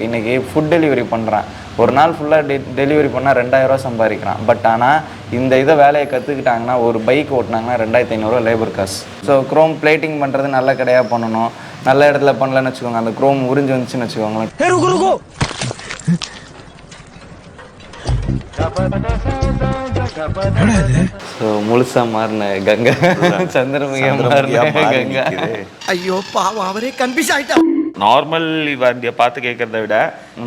இன்றைக்கி food delivery பண்ணுறேன். ஒரு நாள் ஃபுல்லாக டெலிவரி பண்ணால் 2000 சம்பாதிக்கிறான். பட் ஆனால் இந்த இதை வேலையை கற்றுக்கிட்டாங்கன்னா ஒரு பைக் ஓட்டினாங்கன்னா 2500 லேபர் காசு. ஸோ க்ரோம் பிளேட்டிங் பண்ணுறது நல்ல கடையாக பண்ணணும். நல்ல இடத்துல பண்ணலன்னு வச்சுக்கோங்க, அந்த க்ரோம் உறிஞ்சு வந்துச்சுன்னு வச்சுக்கோங்களேன். ஸோ முழுசாக மாறின கங்கை சந்திரமுகியா கங்கை. ஐயோ பாவம், அவரே கன்ஃபியூஸ் ஆகிட்டா. நார்மல் வண்டியை பார்த்து கேட்கறத விட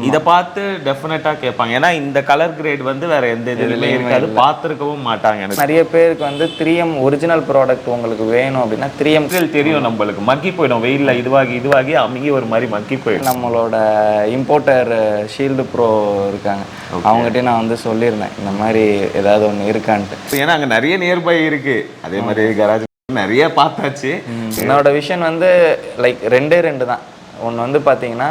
இதை பார்த்து டெஃபினட்டாக கேட்பாங்க. ஏன்னா இந்த கலர் கிரேட் வந்து வேற எந்த இதுலையுமே இருக்காது, பார்த்துருக்கவும் மாட்டாங்க. எனக்கு நிறைய பேருக்கு வந்து 3M ஒரிஜினல் ப்ராடக்ட் உங்களுக்கு வேணும் அப்படின்னா 3M தெரியும், நம்மளுக்கு மக்கி போயிடும் வெயிலில். இதுவாகி அமுகி ஒரு மாதிரி மக்கி போயிடும். நம்மளோட இம்போர்ட்டர் ஷீல்டு ப்ரோ இருக்காங்க, அவங்ககிட்ட நான் வந்து சொல்லியிருந்தேன் இந்த மாதிரி ஏதாவது ஒன்று இருக்கான்ட்டு. ஏன்னா அங்கே நிறைய நியர்பை இருக்கு, அதே மாதிரி கராஜ் நிறைய பார்த்தாச்சு. என்னோட விஷன் வந்து லைக் ரெண்டு தான். ஒன்று வந்து பார்த்தீங்கன்னா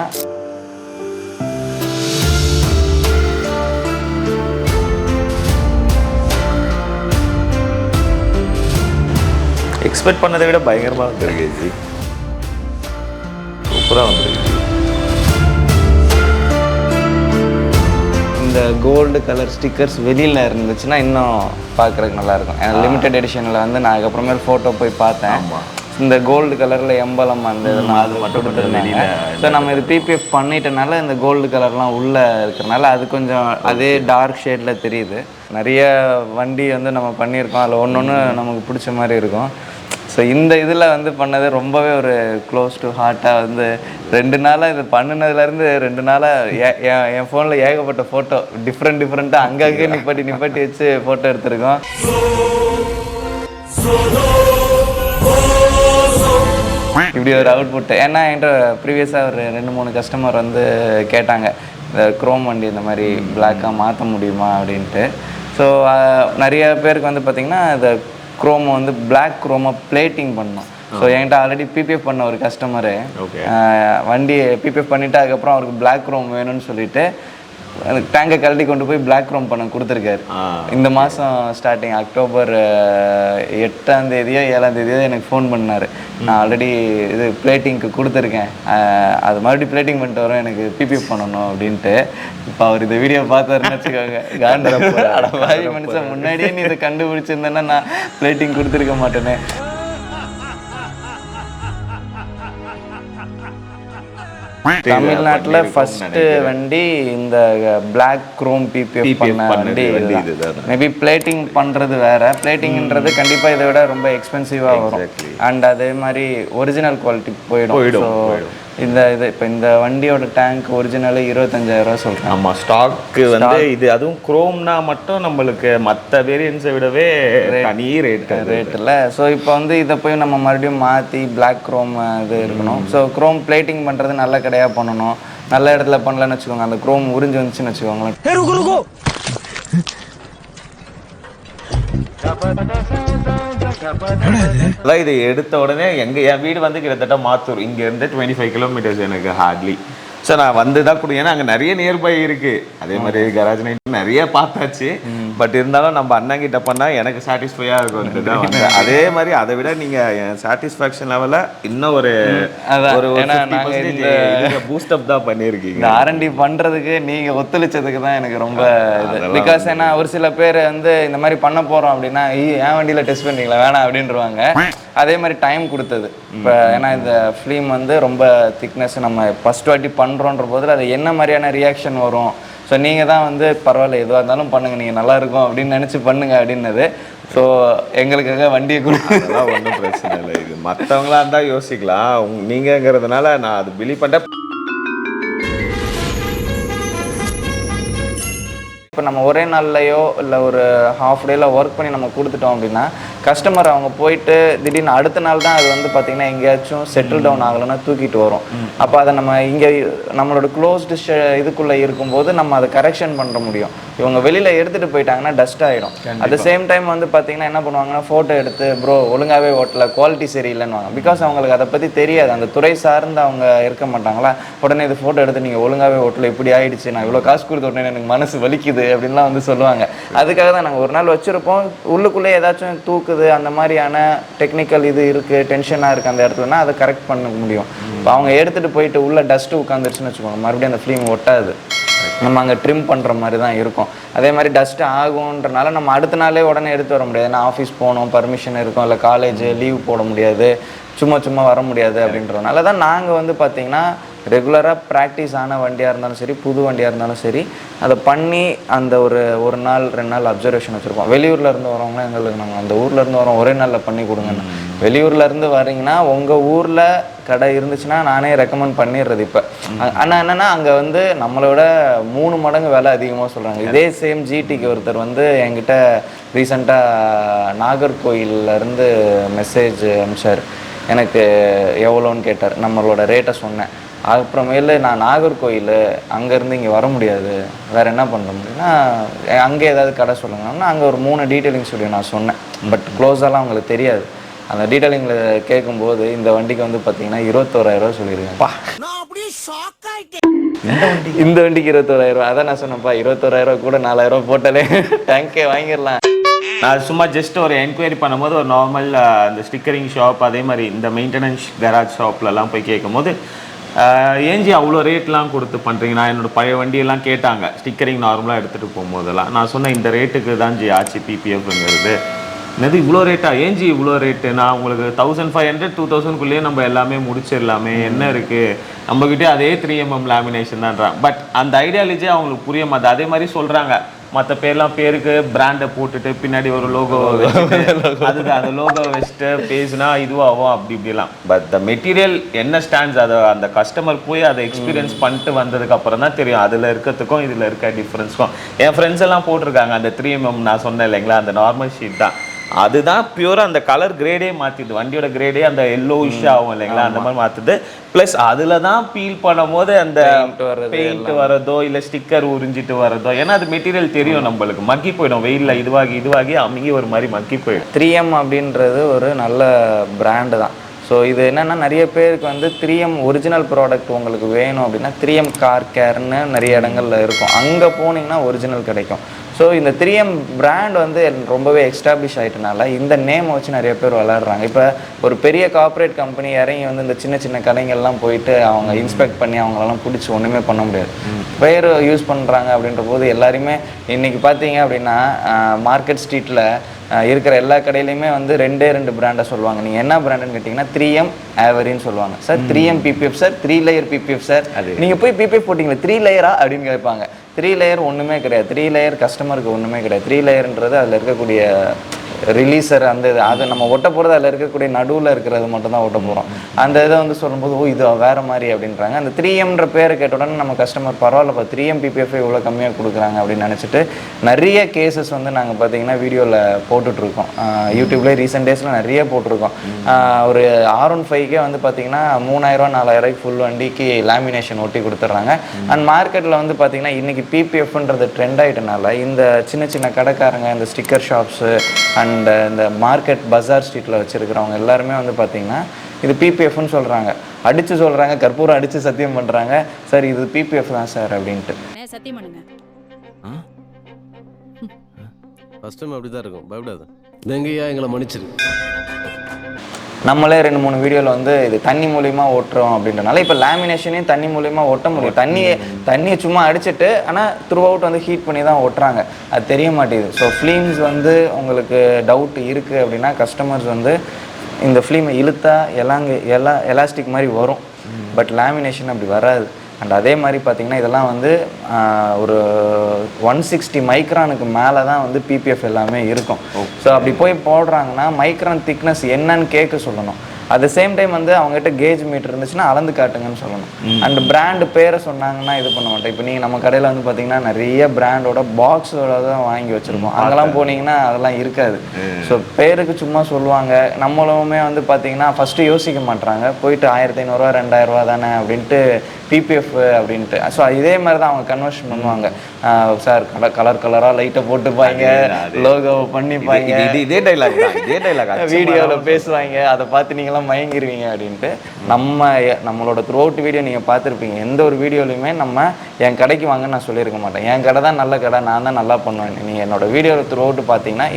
எக்ஸ்பெக்ட் பண்ணதை விட பயங்கரமாக வந்துருக்கு, சூப்பராக வந்துருக்கு. இந்த கோல்டு கலர் ஸ்டிக்கர்ஸ் வெளியில் இருந்துச்சுன்னா இன்னும் பார்க்குறதுக்கு நல்லாயிருக்கும். ஏன்னா லிமிடெட் எடிஷனில் வந்து நான் அதுக்கப்புறமேல் ஃபோட்டோ போய் பார்த்தேன். இந்த கோல்டு கலரில் எம்பலம் அந்த இதெல்லாம் அது மட்டும் கொடுத்துருந்தாங்க. ஸோ நம்ம இது PPF பண்ணிட்டனால இந்த கோல்டு கலர்லாம் உள்ளே இருக்கிறனால அது கொஞ்சம் அதே டார்க் ஷேடில் தெரியுது. நிறைய வண்டி வந்து நம்ம பண்ணியிருக்கோம், அதில் ஒன்று நமக்கு பிடிச்ச மாதிரி இருக்கும். ஸோ இந்த இதில் வந்து பண்ணது ரொம்பவே ஒரு க்ளோஸ் டு ஹார்ட்டாக வந்து 2 நாளாக இது பண்ணினதுலேருந்து 2 நாளாக என் ஃபோனில் ஏகப்பட்ட ஃபோட்டோ டிஃப்ரெண்ட்டாக அங்கங்கே நிப்பாட்டி வச்சு ஃபோட்டோ எடுத்திருக்கோம். இப்படி ஒரு அவுட்புட். ஏன்னா என்கிட்ட ப்ரீவியஸாக ஒரு 2-3 கஸ்டமர் வந்து கேட்டாங்க இந்த க்ரோம் வண்டி இந்த மாதிரி பிளாக்காக மாற்ற முடியுமா அப்படின்ட்டு. ஸோ நிறைய பேருக்கு வந்து பார்த்திங்கன்னா இந்த க்ரோமை வந்து பிளாக் க்ரோமை பிளேட்டிங் பண்ணோம். ஸோ என்கிட்ட ஆல்ரெடி PPF பண்ண ஒரு கஸ்டமரு வண்டி PPF பண்ணிவிட்டு அதுக்கப்புறம் அவருக்கு பிளாக் க்ரோம் வேணும்னு சொல்லிட்டு டேங்கை கழட்டி கொண்டு போய் பிளாக் க்ரோம் பண்ண கொடுத்துருக்காரு. இந்த மாதம் ஸ்டார்டிங் அக்டோபர் 8ஆம் தேதியோ 7ஆம் தேதியோ எனக்கு ஃபோன் பண்ணார். நான் ஆல்ரெடி இது பிளேட்டிங்க்கு கொடுத்துருக்கேன், அது மறுபடியும் பிளேட்டிங் பண்ணிட்டு வரோம், எனக்கு PPF பண்ணணும் அப்படின்ட்டு. இப்போ அவர் இந்த வீடியோ பார்த்தாருன்னு வச்சுக்கோங்க, காண்டரப்போ மனுஷன் முன்னாடியே நீ இதை கண்டுபிடிச்சிருந்தேன்னா நான் பிளேட்டிங் கொடுத்துருக்க மாட்டேனே. தமிழ்நாட்டில் ஃபஸ்ட்டு வண்டி இந்த பிளாக் க்ரோம் PPF பண்ண வண்டி. மேபி பிளேட்டிங் பண்ணுறது வேறு, பிளேட்டிங்கிறது கண்டிப்பாக இதை விட ரொம்ப எக்ஸ்பென்சிவாக வரும். அண்ட் அதே மாதிரி ஒரிஜினல் குவாலிட்டி போயிடும். இந்த இப்போ இந்த வண்டியோட டேங்க் ஒரிஜினலு 25,000 சொல்கிறேன். ஆமாம், ஸ்டாக்கு வந்து இது அதுவும் க்ரோம்னா மட்டும் நம்மளுக்கு மற்ற வேரியன்ஸை விடவே தனி ரேட் இல்லை. ஸோ இப்போ வந்து இதை போய் நம்ம மறுபடியும் மாற்றி பிளாக் க்ரோம் இது இருக்கணும். ஸோ க்ரோம் பிளேட்டிங் பண்ணுறது நல்ல கடையாக பண்ணணும். நல்ல இடத்துல பண்ணலன்னு வச்சுக்கோங்க, அந்த க்ரோம் உறிஞ்சு வந்துச்சுன்னு வச்சுக்கோங்களேன். இது எடுத்த உடனே என் வீடு வந்து கிட்டத்தட்ட மாத்தூர், இங்கேருந்து 25 கிலோமீட்டர்ஸ் எனக்கு ஹார்ட்லி. ஸோ நான் வந்து தான் கூட, ஏன்னா அங்கே நிறைய நியர்பை இருக்குது, அதே மாதிரி கராஜ் நிறைய பார்த்தாச்சு. பட் இருந்தாலும் நம்ம அண்ணங்கிட்ட பண்ணால் எனக்கு சாட்டிஸ்ஃபையாக இருக்கும். அதே மாதிரி அதை விட நீங்கள் என் சாட்டிஸ்ஃபேக்ஷன் லெவலில் இன்னும் ஒரு பூஸ்டப் தான் பண்ணியிருக்கீங்க. R&D பண்ணுறதுக்கு நீங்கள் ஒத்துழைச்சதுக்கு தான் எனக்கு ரொம்ப இது. பிகாஸ் ஏன்னா ஒரு சில பேர் வந்து இந்த மாதிரி பண்ண போகிறோம் அப்படின்னா என் வண்டியில் டெஸ்ட் பண்ணுறீங்களா வேணாம் அப்படின்றவாங்க. அதே மாதிரி டைம் கொடுத்தது. இப்போ ஏன்னா இந்த ஃபிலிம் வந்து ரொம்ப திக்னஸ், நம்ம ஃபஸ்ட் வாட்டி பண்ணுறோன்ற போதில் அது என்ன மாதிரியான ரியாக்ஷன் வரும். ஸோ நீங்கள் தான் வந்து பரவாயில்ல எதுவாக இருந்தாலும் பண்ணுங்கள், நீங்கள் நல்லாயிருக்கும் அப்படின்னு நினச்சி பண்ணுங்க அப்படின்னது. ஸோ எங்களுக்காக வண்டியை கொடுக்கலாம், ஒன்றும் பிரச்சனை இல்லை. இது மற்றவங்களா இருந்தால் யோசிக்கலாம், நீங்கங்கிறதுனால நான் அது பிலீவ் பண்ணேன். இப்போ நம்ம ஒரே நாள்லையோ இல்லை ஒரு ஹாஃப் டேயில் ஒர்க் பண்ணி நம்ம கொடுத்துட்டோம் அப்படின்னா கஸ்டமர் அவங்க போயிட்டு திடீர்னு அடுத்த நாள் தான் அது வந்து பார்த்திங்கன்னா எங்கேயாச்சும் செட்டில் டவுன் ஆகலைன்னா தூக்கிட்டு வரும். அப்போ அதை நம்ம இங்கே நம்மளோட க்ளோஸ்டு இதுக்குள்ளே இருக்கும்போது நம்ம அதை கரெக்ஷன் பண்ண முடியும். இவங்க வெளியில் எடுத்துகிட்டு போயிட்டாங்கன்னா டஸ்ட் ஆகிடும். அட் த சேம் டைம் வந்து பார்த்திங்கன்னா என்ன பண்ணுவாங்கன்னா ஃபோட்டோ எடுத்து ப்ரோ ஒழுங்காகவே ஓட்டல, குவாலிட்டி சரியில்லைன்னு. பிகாஸ் அவங்களுக்கு அதை பற்றி தெரியாது, அந்த துறை சார்ந்து அவங்க இருக்க மாட்டாங்களா. உடனே இது ஃபோட்டோ எடுத்து நீங்கள் ஒழுங்காகவே ஓட்டல, இப்படி ஆகிடுச்சு, நான் இவ்வளோ காசு கொடுத்த உடனே எனக்கு மனசு வலிக்குது அப்படின்லாம் வந்து சொல்லுவாங்க. அதுக்காக தான் நாங்கள் ஒரு நாள் வச்சுருப்போம், உள்ளுக்குள்ளே ஏதாச்சும் தூக்குது போகுது அந்த மாதிரியான டெக்னிக்கல் இது இருக்குது, டென்ஷனாக இருக்குது அந்த இடத்துலனா அதை கரெக்ட் பண்ண முடியும். இப்போ அவங்க எடுத்துகிட்டு போயிட்டு உள்ள டஸ்ட்டு உட்காந்துருச்சுன்னு வச்சுக்கோங்க, மறுபடியும் அந்த ஃபிலிம் ஒட்டாது. நம்ம அங்கே ட்ரிம் பண்ணுற மாதிரி தான் இருக்கும். அதே மாதிரி டஸ்ட்டு ஆகுன்றனால நம்ம அடுத்த நாளே உடனே எடுத்து வர முடியாது. ஏன்னா ஆஃபீஸ் போகணும், பர்மிஷன் இருக்கும், இல்லை காலேஜ் லீவ் போட முடியாது, சும்மா வர முடியாது. அப்படின்றதுனால தான் நாங்கள் வந்து பார்த்திங்கன்னா ரெகுலராக ப்ராக்டிஸ் ஆன வண்டியாக இருந்தாலும் சரி, புது வண்டியாக இருந்தாலும் சரி, அதை பண்ணி அந்த ஒரு நாள் 2 நாள் அப்சர்வேஷன் வச்சுருக்கோம். வெளியூரில் இருந்து வரவங்க எங்களுக்கு நாங்கள் அந்த ஊரில் இருந்து வரோம், ஒரே நாளில் பண்ணி கொடுங்கன்னு. வெளியூரில் இருந்து வரீங்கன்னா உங்கள் ஊரில் கடை இருந்துச்சுன்னா நானே ரெக்கமெண்ட் பண்ணிடுறது. இப்போ ஆனால் என்னென்னா அங்கே வந்து நம்மளோட 3 மடங்கு விலை அதிகமாக சொல்கிறாங்க. இதே சேம் ஜிடிக்கு ஒருத்தர் வந்து என்கிட்ட ரீசெண்டாக நாகர்கோயிலேருந்து மெசேஜ் அனுப்பிச்சார். எனக்கு எவ்வளோன்னு கேட்டார். நம்மளோட ரேட்டை சொன்னேன். அப்புறமேலு நான் நாகர்கோயில் அங்கேருந்து இங்கே வர முடியாது, வேறு என்ன பண்ண முடியும்னா அங்கே ஏதாவது கடை சொல்லுங்கன்னா அங்கே ஒரு 3 டீட்டெயிலிங் ஸ்டுடியோ நான் சொன்னேன். பட் க்ளோஸாலாம் அவங்களுக்கு தெரியாது. அந்த டீட்டெயிலிங்கில் கேட்கும்போது இந்த வண்டிக்கு வந்து பார்த்தீங்கன்னா 21,000 சொல்லியிருக்கேன்ப்பா. இந்த வண்டிக்கு 21,000. அதான் நான் சொன்னேன்ப்பா, 21,000 கூட 4,000 போட்டாலே டேங்கே வாங்கிடலாம். நான் சும்மா ஜஸ்ட் ஒரு என்கொயரி பண்ணும்போது ஒரு நார்மல் இந்த ஸ்டிக்கரிங் ஷாப், அதே மாதிரி இந்த மெயின்டெனன்ஸ் கராஜ் ஷாப்லலாம் போய் கேட்கும்போது ஏஞ்சி அவ்வளோ ரேட்லாம் கொடுத்து பண்ணுறீங்க. நான் என்னோடய பழைய வண்டியெல்லாம் கேட்டாங்க ஸ்டிக்கரிங் நார்மலாக எடுத்துகிட்டு போகும்போதெல்லாம். நான் சொன்னேன் இந்த ரேட்டுக்கு தான் ஜி ஆச்சு பிபிஎஃப்ங்கிறது. என்னது இவ்வளோ ரேட்டா, ஏஞ்சி இவ்வளோ ரேட்டு? நான் உங்களுக்கு 1,500 2,000க்குள்ளேயே நம்ம எல்லாமே முடிச்சிடலாமே, என்ன இருக்குது நம்மக்கிட்டே அதே 3mm லேமினேஷன் தான்றான். பட் அந்த ஐடியாலஜி அவங்களுக்கு புரிய மாட்டேன். அதே மாதிரி சொல்கிறாங்க, மற்ற பேருக்கு பிராண்டை போட்டுட்டு பின்னாடி ஒரு லோகோ அதுக்கு அந்த லோகோ வச்சுட்டு பேசுனா இதுவாகும் அப்படி இப்படிலாம். பட் த மெட்டீரியல் என்ன ஸ்டாண்ட்ஸ், அதை அந்த கஸ்டமர் போய் அதை எக்ஸ்பீரியன்ஸ் பண்ணிட்டு வந்ததுக்கு அப்புறம் தான் தெரியும் அதில் இருக்கிறதுக்கும் இதில் இருக்க டிஃப்ரென்ஸுக்கும். என் ஃப்ரெண்ட்ஸ் எல்லாம் போட்டிருக்காங்க அந்த 3mm நான் சொன்னேன் இல்லைங்களா, அந்த நார்மல் ஷீட் தான். அதுதான் பியூராக அந்த கலர் கிரேடே மாற்றிடுது, வண்டியோட கிரேடே அந்த எல்லோயிஷ் ஆகும் இல்லைங்களா, அந்த மாதிரி மாற்றுது. ப்ளஸ் அதில் தான் பீல் பண்ணும் போது அந்த பெயிண்ட் வரதோ இல்லை ஸ்டிக்கர் உறிஞ்சிட்டு வரதோ, ஏன்னா அது மெட்டீரியல் தெரியும் நம்மளுக்கு, மக்கி போயிடும் வெயிலில், இதுவாகி அமுகி ஒரு மாதிரி மக்கி போயிடும். 3M அப்படின்றது ஒரு நல்ல பிராண்டு தான். ஸோ இது என்னென்னா நிறைய பேருக்கு வந்து 3M ஒரிஜினல் ப்ராடக்ட் உங்களுக்கு வேணும் அப்படின்னா 3M கார் கேர்னு நிறைய இடங்கள்ல இருக்கும், அங்கே போனீங்கன்னா ஒரிஜினல் கிடைக்கும். ஸோ இந்த 3M பிராண்ட் வந்து ரொம்பவே எஸ்டாப்ளிஷ் ஆகிட்டனால இந்த நேமை வச்சு நிறைய பேர் விளையாடுறாங்க. இப்போ ஒரு பெரிய கார்ப்பரேட் கம்பெனி இறங்கி வந்து இந்த சின்ன சின்ன கடைகள்லாம் போயிட்டு அவங்க இன்ஸ்பெக்ட் பண்ணி அவங்களெல்லாம் பிடிச்சி ஒன்றுமே பண்ண முடியாது. பேர் யூஸ் பண்ணுறாங்க அப்படின்ற போது எல்லாருமே இன்றைக்கி பார்த்தீங்க அப்படின்னா மார்க்கெட் ஸ்ட்ரீட்டில் இருக்கிற எல்லா கடையிலையுமே வந்து 2 பிராண்டை சொல்லுவாங்க. நீங்கள் என்ன பிராண்டுன்னு கேட்டிங்கன்னா 3M ஆவரின்னு சொல்லுவாங்க. Sir 3M PPF sir, 3 layer PPF sir. நீங்கள் போய் PPF போட்டிங்களா 3 லேயரா அப்படின்னு கேட்பாங்க. 3 லேயர் ஒன்றுமே கிடையாது. 3 லேயர் கஸ்டமருக்கு ஒன்றுமே கிடையாது. 3 லேயர்ன்றது அதில் இருக்கக்கூடிய ரிலீசர் அந்த இது, அதை நம்ம ஒட்ட போகிறது அதில் இருக்கக்கூடிய நடுவில் இருக்கிறது மட்டும் தான் ஒட்ட போகிறோம். அந்த இதை வந்து சொல்லும்போது ஓ இது வேறு மாதிரி அப்படின்றாங்க. அந்த 3Mன்ற பேரை கேட்ட உடனே நம்ம கஸ்டமர் பரவாயில்லப்பா 3M PPF இவ்வளோ கம்மியாக கொடுக்குறாங்க அப்படின்னு நினச்சிட்டு நிறைய கேசஸ் வந்து நாங்கள் பார்த்தீங்கன்னா வீடியோவில் போட்டுட்ருக்கோம். யூடியூப்லேயே ரீசெண்ட் டேஸில் நிறைய போட்டிருக்கோம். ஒரு R15க்கே வந்து பார்த்தீங்கன்னா 3,000 4,000 ஃபுல் வண்டிக்கு லேமினேஷன் ஒட்டி கொடுத்துட்றாங்க. அண்ட் மார்க்கெட்டில் வந்து பார்த்தீங்கன்னா இன்றைக்கி PPFன்றது ட்ரெண்ட் ஆகிட்டனால இந்த சின்ன சின்ன கடைக்காரங்க, இந்த ஸ்டிக்கர் ஷாப்ஸு அண்ட் இந்த மார்க்கெட் பஜார் ஸ்ட்ரீட்டில் வச்சுருக்கிறவங்க எல்லாருமே வந்து பார்த்திங்கன்னா இது PPFன்னு சொல்கிறாங்க, அடித்து சொல்கிறாங்க, கற்பூரம் அடித்து சத்தியம் பண்ணுறாங்க, சார் இது PPF தான் சார் அப்படின்ட்டு. சத்தியம் பண்ணுங்க. ஃபர்ஸ்ட் டைம் அப்படி தான் இருக்கும், பயப்படாது. எங்கேயா எங்களை மன்னிச்சிரு. நம்மளே 2-3 வீடியோவில் வந்து இது தண்ணி மூலிமா ஓட்டுறோம் அப்படின்றனால இப்போ லேமினேஷனையும் தண்ணி மூலிமா ஓட்ட முடியும். தண்ணியை சும்மா அடிச்சுட்டு ஆனால் த்ரூ அவுட் வந்து ஹீட் பண்ணி தான் ஓட்டுறாங்க, அது தெரிய மாட்டேங்குது. ஸோ ஃபிலிம்ஸ் வந்து உங்களுக்கு டவுட் இருக்குது அப்படின்னா கஸ்டமர்ஸ் வந்து இந்த ஃபிலிமை இழுத்தா எலாஸ்டிக் மாதிரி வரும், பட் லேமினேஷன் அப்படி வராது. அண்ட் அதே மாதிரி பார்த்திங்கன்னா இதெல்லாம் வந்து ஒரு 160 மைக்ரானுக்கு மேலே தான் வந்து PPF எல்லாமே இருக்கும். ஸோ அப்படி போய் போடுறாங்கன்னா மைக்ரான் திக்னஸ் என்னன்னு கேட்க சொல்லணும். அட் த சேம் டைம் வந்து அவங்ககிட்ட கேஜ் மீட்டர் இருந்துச்சுன்னா அளந்து காட்டுங்கன்னு சொல்லணும். அண்ட் பிராண்டு பேரை சொன்னாங்கன்னா இது பண்ண மாட்டேன். இப்போ நீங்கள் நம்ம கடையில் வந்து பார்த்தீங்கன்னா நிறைய பிராண்டோட பாக்ஸோட தான் வாங்கி வச்சுருப்போம், அங்கெல்லாம் போனீங்கன்னா அதெல்லாம் இருக்காது. ஸோ பேருக்கு சும்மா சொல்லுவாங்க. நம்மளுமே வந்து பார்த்தீங்கன்னா ஃபஸ்ட்டு யோசிக்க மாட்டாங்க, போயிட்டு 1,500 2,000 தானே அப்படின்ட்டு PPF அப்படின்ட்டு. ஸோ இதே மாதிரி தான் அவங்க கன்வர்ஷன் பண்ணுவாங்க. சார் கலராக லைட்டை போட்டுப்பாங்க, லோகோவை பண்ணிப்பாங்க, இதே டைலாக் வீடியோவில் பேசுவாங்க, அதை பார்த்து நீங்களாம் மயங்கிருவீங்க அப்படின்ட்டு. நம்மளோட த்ரூ அவுட் வீடியோ நீங்கள் பார்த்துருப்பீங்க. எந்த ஒரு வீடியோலையுமே நம்ம என் கடைக்கு வாங்கன்னு நான் சொல்லியிருக்க மாட்டேன். என் கடை தான் நல்ல கடை, நான் தான் நல்லா பண்ணுவேன். நீங்கள் என்னோடய வீடியோவில் த்ரூ அவுட் பார்த்தீங்கன்னா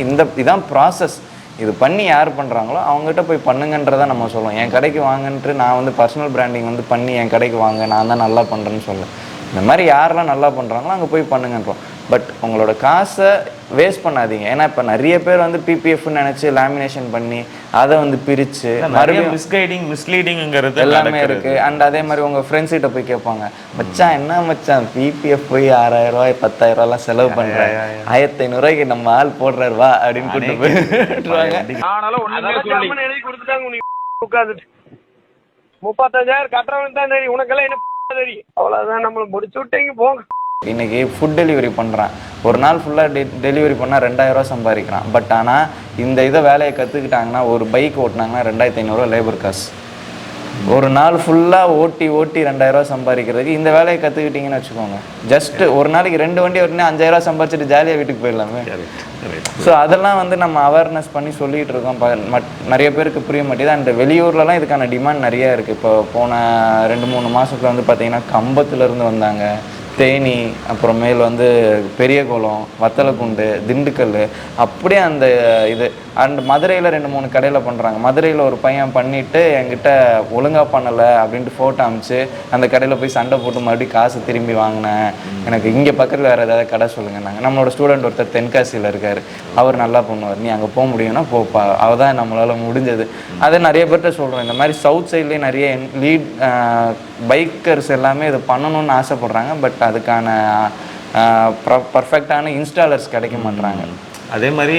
இதான் ப்ராசஸ். இது பண்ணி யார் பண்ணுறாங்களோ அவங்ககிட்ட போய் பண்ணுங்கன்றதை நம்ம சொல்லுவோம். என் கடைக்கு வாங்கன்ட்டு நான் வந்து பர்சனல் பிராண்டிங் வந்து பண்ணி என் கடைக்கு வாங்க நான் தான் நல்லா பண்ணுறேன்னு சொல்லுவேன். இந்த மாதிரி யாரெல்லாம் நல்லா பண்ணுறாங்களோ அங்கே போய் பண்ணுங்கன்றோம். பட் உங்களோட காசை வேஸ்ட் பண்ணாதீங்க. ஏன்னா இப்போ நிறைய பேர் வந்து பிபிஎஃப்னு நினச்சி லேமினேஷன் பண்ணி அதை வந்து பிரித்து மறுபடியும் மிஸ்லீடிங்கிறது எல்லாமே இருக்குது. அண்ட் அதே மாதிரி உங்கள் ஃப்ரெண்ட்ஸ் கிட்ட போய் கேட்பாங்க, மச்சான் என்ன மச்சான் பிபிஎஃப் போய் 6000 ரூபாய் 10,000 செலவு பண்ணுறேன், 1500 நம்ம ஆள் போடுறாரு வா அப்படின்னு கூப்பிட்டு போயிட்டுருவாங்க. 35,000 கட்டுறவன் தான் தெரியும், உனக்கெல்லாம் என்ன தெரியும், அவ்வளோதான் நம்மளை முடிச்சு விட்டீங்க போங்க. இன்றைக்கி ஃபுட் டெலிவரி பண்ணுறான், ஒரு நாள் ஃபுல்லாக டெலிவரி பண்ணால் 2000 ரூபா சம்பாதிக்கிறான். பட் ஆனால் இந்த இதை வேலையை கற்றுக்கிட்டாங்கன்னா ஒரு பைக் ஓட்டினாங்கன்னா 2500 லேபர் காசு. ஒரு நாள் ஃபுல்லாக ஓட்டி 2000 ரூபா சம்பாதிக்கிறதுக்கு இந்த வேலையை கற்றுக்கிட்டிங்கன்னு வச்சுக்கோங்க. ஜஸ்ட்டு ஒரு நாளைக்கு 2 வண்டி ஓட்டினா 5000 ரூபா சம்பாதிச்சிட்டு ஜாலியாக வீட்டுக்கு போயிடலாமே. ஸோ அதெல்லாம் வந்து நம்ம அவேர்னஸ் பண்ணி சொல்லிகிட்டு இருக்கோம். நிறைய பேருக்கு புரிய மாட்டேங்குது. அண்ட் வெளியூர்லலாம் இதுக்கான டிமாண்ட் நிறையா இருக்குது. இப்போ போன 2-3 மாதத்துல வந்து பார்த்திங்கன்னா கம்பத்துலேருந்து வந்தாங்க, தேனி, அப்புறமேல் வந்து பெரியகுளம், வத்தலக்குண்டு, திண்டுக்கல், அப்படியே அந்த இது. அண்ட் மதுரையில் 2-3 கடையில் பண்ணுறாங்க. மதுரையில் ஒரு பையன் பண்ணிவிட்டு என்கிட்ட ஒழுங்காக பண்ணலை அப்படின்ட்டு ஃபோட்டோ அனுப்பிச்சு அந்த கடையில் போய் சண்டை போட்டு மறுபடியும் காசு திரும்பி வாங்கினேன், எனக்கு இங்கே பக்கத்தில் வேறு ஏதாவது கடை சொல்லுங்கள். நாங்கள் நம்மளோட ஸ்டூடெண்ட் ஒருத்தர் தென்காசியில் இருக்கார், அவர் நல்லா பண்ணுவார், நீ அங்கே போக முடியும்னா போப்பா, அவள் தான் நம்மளால் முடிஞ்சது. அதை நிறைய பேர்கிட்ட சொல்கிறோம். இந்த மாதிரி சவுத் சைட்லேயே நிறைய லீட் பைக்கர்ஸ் எல்லாமே இது பண்ணணும்னு ஆசைப்பட்றாங்க. பட் அதுக்கான பர்ஃபெக்டான இன்ஸ்டாலர்ஸ் கிடைக்க மாட்டாங்க. அதே மாதிரி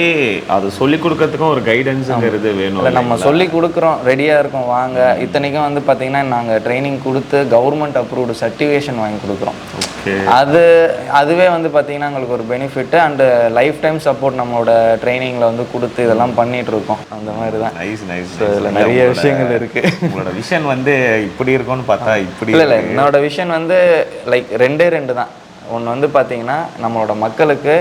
அது சொல்லிக் கொடுக்கறதுக்கும் ஒரு கைடன்ஸுங்கிறது வேணும். இல்லை நம்ம சொல்லி கொடுக்குறோம், ரெடியாக இருக்கோம் வாங்க. இத்தனைக்கும் வந்து பார்த்திங்கன்னா நாங்கள் ட்ரைனிங் கொடுத்து கவர்மெண்ட் அப்ரூவ்டு சர்டிஃபிகேஷன் வாங்கி கொடுக்குறோம். அதுவே வந்து பார்த்திங்கன்னா எங்களுக்கு ஒரு benefit. And life time support நம்மளோட ட்ரைனிங்கில் வந்து கொடுத்து இதெல்லாம் பண்ணிகிட்ருக்கோம். அந்த மாதிரி தான். நைஸ். இதில் நிறைய விஷயங்கள் இருக்குது. உங்களோட விஷன் வந்து இப்படி இருக்கும்னு பார்த்தா இப்படி இல்லை என்னோட விஷன் வந்து லைக் 2 தான். ஒன்று வந்து பார்த்திங்கன்னா நம்மளோட மக்களுக்கு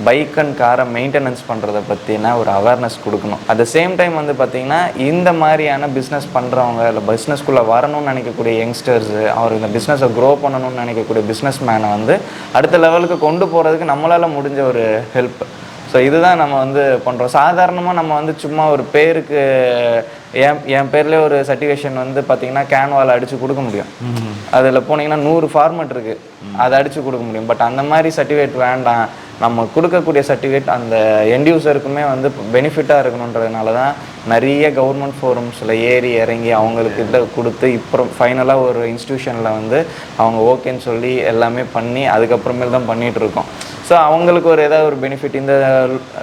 பைக் அண்ட் காரை மெயின்டெனன்ஸ் பண்ணுறதை பற்றினா ஒரு அவேர்னஸ் கொடுக்கணும். அட் த சேம் டைம் வந்து பார்த்திங்கன்னா இந்த மாதிரியான பிஸ்னஸ் பண்ணுறவங்க இல்லை பிஸ்னஸ்குள்ளே வரணும்னு நினைக்கக்கூடிய யங்ஸ்டர்ஸு, அவர் இந்த பிஸ்னஸை க்ரோ பண்ணணும்னு நினைக்கக்கூடிய பிஸ்னஸ் மேனை வந்து அடுத்த லெவலுக்கு கொண்டு போகிறதுக்கு நம்மளால் முடிஞ்ச ஒரு ஹெல்ப். ஸோ இதுதான் நம்ம வந்து பண்ணுறோம். சாதாரணமாக நம்ம வந்து சும்மா ஒரு பேருக்கு என் பேர்லேயே ஒரு சர்டிஃபிகேஷன் வந்து பார்த்திங்கன்னா கேன்வால் அடித்து கொடுக்க முடியும். அதில் போனீங்கன்னா 100 ஃபார்மெட் இருக்குது, அதை அடித்து கொடுக்க முடியும். பட் அந்த மாதிரி சர்டிஃபிகேட் வேண்டாம், நம்ம கொடுக்கக்கூடிய சர்டிஃபிகேட் அந்த எண்ட் யூசருக்குமே வந்து பெனிஃபிட்டாக இருக்கணுன்றதுனால தான் நிறைய கவர்மெண்ட் ஃபோரம்ஸில் ஏறி இறங்கி அவங்களுக்கு இதை கொடுத்து இப்போ ஃபைனலாக ஒரு இன்ஸ்டியூஷனில் வந்து அவங்க ஓகேன்னு சொல்லி எல்லாமே பண்ணி அதுக்கப்புறமேல் தான் பண்ணிகிட்ருக்கோம். ஸோ அவங்களுக்கு ஒரு ஏதாவது ஒரு பெனிஃபிட் இந்த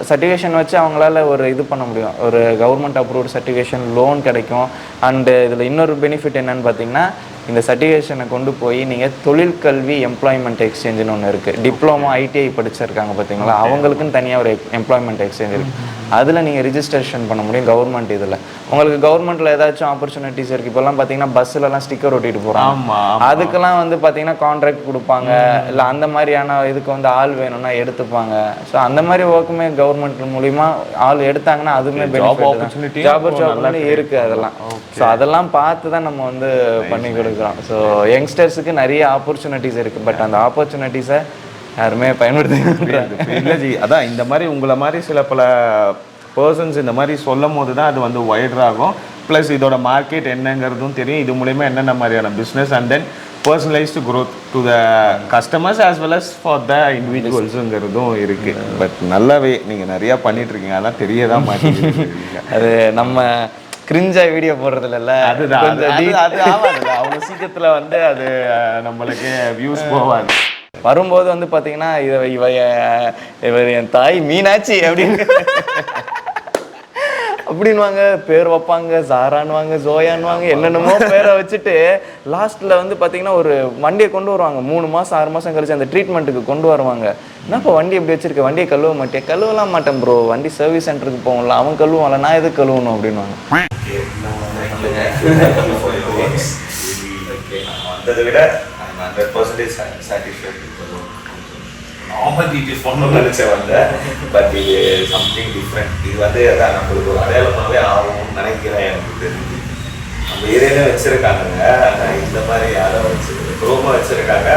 சர்டிஃபிகேஷன் வச்சு அவங்களால ஒரு இது பண்ண முடியும், ஒரு கவர்மெண்ட் அப்ரூவ்டு சர்டிஃபிகேஷன் லோன் கிடைக்கும். அண்டு இதில் இன்னொரு பெனிஃபிட் என்னென்னு பார்த்திங்கன்னா, இந்த சர்டிஃபிகேஷனை கொண்டு போய் நீங்கள் தொழிற்கல்வி எம்ப்ளாய்மெண்ட் எக்ஸ்சேஞ்சுன்னு ஒன்று இருக்குது. டிப்ளமோ ஐடிஐ படிச்சிருக்காங்க பார்த்தீங்களா, அவங்களுக்குன்னு தனியாக ஒரு எம்ப்ளாய்மெண்ட் எக்ஸ்சேஞ்ச் இருக்குது. அதில் நீங்கள் ரிஜிஸ்ட்ரேஷன் பண்ண முடியும் கவர்மெண்ட் இதில். உங்களுக்கு கவர்மெண்ட்டில் ஏதாச்சும் ஆப்பர்ச்சுனிட்டிஸ் இருக்குது. இப்போல்லாம் பார்த்தீங்கன்னா பஸ்ஸிலலாம் ஸ்டிக்கர் ஒட்டிட்டு போகிறாங்க, அதுக்கெல்லாம் வந்து பார்த்தீங்கன்னா கான்ட்ராக்ட் கொடுப்பாங்க, இல்லை அந்த மாதிரியான இதுக்கு வந்து ஆள் வேணும்னா எடுத்துப்பாங்க. ஸோ அந்த மாதிரி ஒர்க்குமே கவர்மெண்ட் மூலிமா ஆள் எடுத்தாங்கன்னா அதுவுமே ஜாப் ஆப்பர்ச்சுனிட்டி இருக்குது அதெல்லாம். ஸோ அதெல்லாம் பார்த்து தான் நம்ம வந்து பண்ணி கொடுக்குறோம். ஸோ யங்ஸ்டர்ஸுக்கு நிறைய ஆப்பர்ச்சுனிட்டிஸ் இருக்குது. பட் அந்த ஆப்பர்ச்சுனிட்டிஸை யாருமே பயன்படுத்தி அதான் இந்த மாதிரி உங்களை மாதிரி சில பல பர்சன்ஸ் இந்த மாதிரி சொல்லும் போது தான் அது வந்து வைடராகும். ப்ளஸ் இதோட மார்க்கெட் என்னங்கிறதும் தெரியும். இது மூலயமா என்னென்ன மாதிரியான business and then personalised growth to the customers as well as for the இண்டிவிஜுவல்ஸுங்கிறதும் இருக்குது. பட் நல்லாவே நீங்கள் நிறையா பண்ணிகிட்ருக்கீங்க, அதெல்லாம் தெரிய தான் மாட்டேங்குது. அது நம்ம கிரிஞ்சா வீடியோ போடுறதுல அதுதான் அது ஆகாது. அவ்வளோ சீக்கிரத்தில் வந்து அது நம்மளுக்கு வியூஸ் போவாது. வரும்போது வந்து பார்த்தீங்கன்னா இவர் என் தாய் மீனாட்சி அப்படின்னு அப்படின்வாங்க, பேர் வைப்பாங்க, ஜாரான்வாங்க, ஜோயான்வாங்க, என்னென்னமோ பேரை வச்சுட்டு லாஸ்ட்டில் வந்து பார்த்தீங்கன்னா ஒரு வண்டியை கொண்டு வருவாங்க. 3 மாதம் 6 மாதம் கழிச்சு அந்த ட்ரீட்மெண்ட்டுக்கு கொண்டு வருவாங்க. என்னப்பா வண்டி எப்படி வச்சிருக்க, வண்டியை கழுவ மாட்டேன், கழுவலாம் மாட்டேன் ப்ரோ, வண்டி சர்வீஸ் சென்டருக்கு போகல, அவன் கழுவான்ல, நான் எதுக்கு கழுவணும் அப்படின்வாங்க. வந்ததை விட 100% சாட்டிஸ்ஃபைட். நார்மல் டீட்டெயில்ஸ் பண்ணணும்னு நினச்சேன் வந்தேன். பட் இது சம்திங் டிஃப்ரெண்ட். இது வந்து அதான் நம்மளுக்கு ஒரு அடையாளமாகவே ஆகும்னு நினைக்கிறேன். எனக்கு தெரிஞ்சு நம்ம ஏரியாவில் வச்சுருக்காங்க, இந்த மாதிரி யாரை வச்சுருக்கு குரோமா வச்சுருக்காங்க.